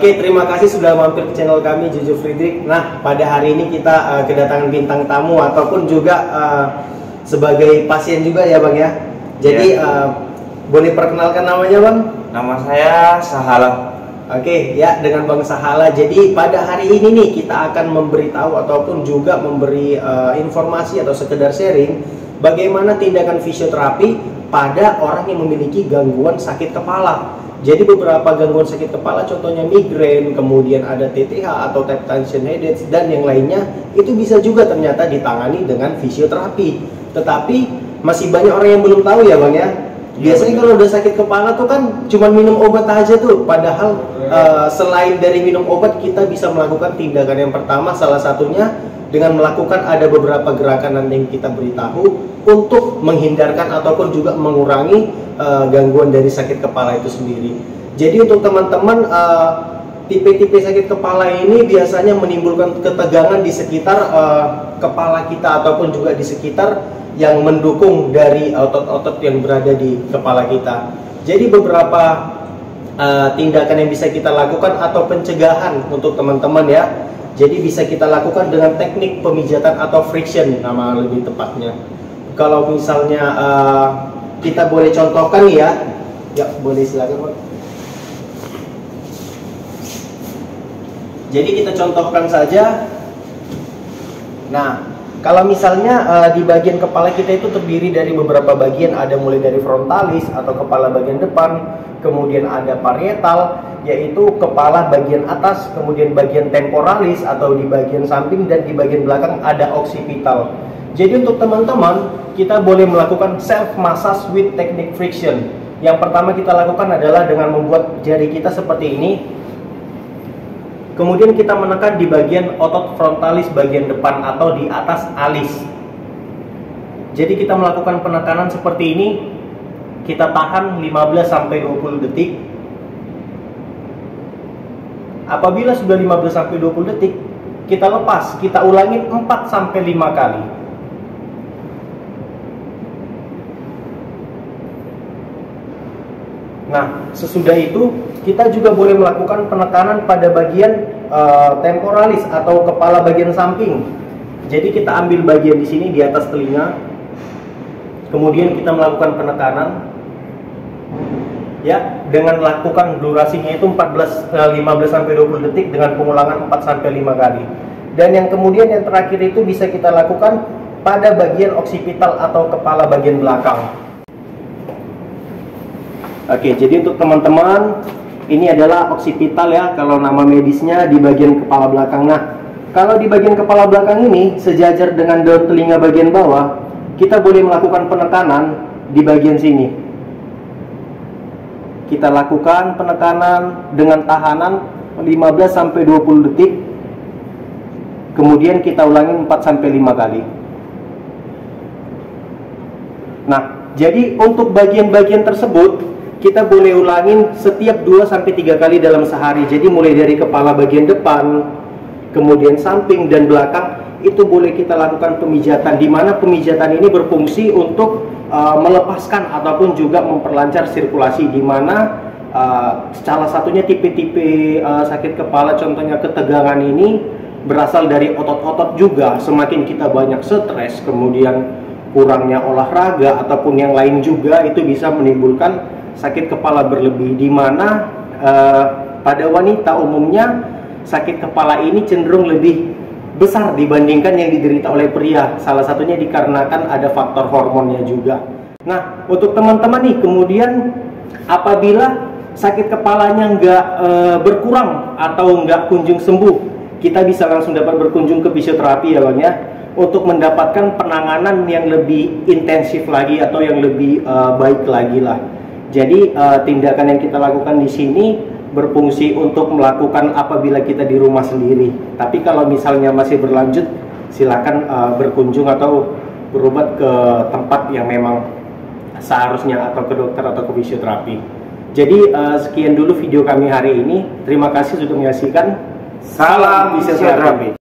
Oke, terima kasih sudah mampir ke channel kami Jojo Friedrich. Nah, pada hari ini kita kedatangan bintang tamu ataupun juga sebagai pasien juga ya Bang ya. Jadi boleh perkenalkan namanya Bang? Nama saya Sahala. Oke, ya dengan Bang Sahala. Jadi pada hari ini nih kita akan memberitahu ataupun juga memberi informasi atau sekedar sharing bagaimana tindakan fisioterapi pada orang yang memiliki gangguan sakit kepala. Jadi beberapa gangguan sakit kepala, contohnya migrain, kemudian ada TTH atau tap tension headache dan yang lainnya, itu bisa juga ternyata ditangani dengan fisioterapi. Tetapi masih banyak orang yang belum tahu ya Bang ya. Biasanya kalau udah sakit kepala tuh kan cuma minum obat aja tuh. Padahal selain dari minum obat, kita bisa melakukan tindakan yang pertama, salah satunya dengan melakukan ada beberapa gerakan nanti yang kita beritahu untuk menghindarkan ataupun juga mengurangi gangguan dari sakit kepala itu sendiri. Jadi untuk teman-teman tipe-tipe sakit kepala ini biasanya menimbulkan ketegangan di sekitar kepala kita ataupun juga di sekitar yang mendukung dari otot-otot yang berada di kepala kita. Jadi beberapa tindakan yang bisa kita lakukan atau pencegahan untuk teman-teman ya. Jadi bisa kita lakukan dengan teknik pemijatan atau friction nama lebih tepatnya. Kalau misalnya kita boleh contohkan ya, boleh silakan Pak. Jadi kita contohkan saja. Nah, kalau misalnya di bagian kepala kita itu terdiri dari beberapa bagian, ada mulai dari frontalis atau kepala bagian depan, kemudian ada parietal, yaitu kepala bagian atas, kemudian bagian temporalis atau di bagian samping, dan di bagian belakang ada occipital. Jadi untuk teman-teman, kita boleh melakukan self massage with technique friction. Yang pertama kita lakukan adalah dengan membuat jari kita seperti ini. Kemudian kita menekan di bagian otot frontalis bagian depan atau di atas alis. Jadi kita melakukan penekanan seperti ini. Kita tahan 15-20 detik. Apabila sudah 15-20 detik, kita lepas, kita ulangi 4-5 kali. Nah, sesudah itu kita juga boleh melakukan penekanan pada bagian temporalis atau kepala bagian samping. Jadi kita ambil bagian di sini di atas telinga. Kemudian kita melakukan penekanan. Ya, dengan lakukan durasinya itu 15-20 detik dengan pengulangan 4-5 kali. Dan yang kemudian yang terakhir itu bisa kita lakukan pada bagian occipital atau kepala bagian belakang. Oke, jadi untuk teman-teman, ini adalah occipital ya, kalau nama medisnya di bagian kepala belakang. Nah, kalau di bagian kepala belakang ini sejajar dengan daun telinga bagian bawah, kita boleh melakukan penekanan di bagian sini. Kita lakukan penekanan dengan tahanan 15-20 detik. Kemudian kita ulangi 4-5 kali. Nah, jadi untuk bagian-bagian tersebut kita boleh ulangin setiap 2-3 kali dalam sehari. Jadi mulai dari kepala bagian depan, kemudian samping dan belakang, itu boleh kita lakukan pemijatan, di mana pemijatan ini berfungsi untuk melepaskan ataupun juga memperlancar sirkulasi, di mana salah satunya tipe-tipe sakit kepala, contohnya ketegangan ini berasal dari otot-otot juga. Semakin kita banyak stres, kemudian kurangnya olahraga ataupun yang lain juga, itu bisa menimbulkan sakit kepala berlebih, di mana pada wanita umumnya sakit kepala ini cenderung lebih besar dibandingkan yang diderita oleh pria. Salah satunya dikarenakan ada faktor hormonnya juga. Nah, untuk teman-teman nih, kemudian apabila sakit kepalanya nggak berkurang atau nggak kunjung sembuh, kita bisa langsung dapat berkunjung ke fisioterapi ya Bang ya, untuk mendapatkan penanganan yang lebih intensif lagi atau yang lebih baik lagi lah. Jadi tindakan yang kita lakukan di sini berfungsi untuk melakukan apabila kita di rumah sendiri. Tapi kalau misalnya masih berlanjut, silakan berkunjung atau berobat ke tempat yang memang seharusnya, atau ke dokter atau ke fisioterapi. Jadi sekian dulu video kami hari ini. Terima kasih sudah menyaksikan. Salam fisioterapi.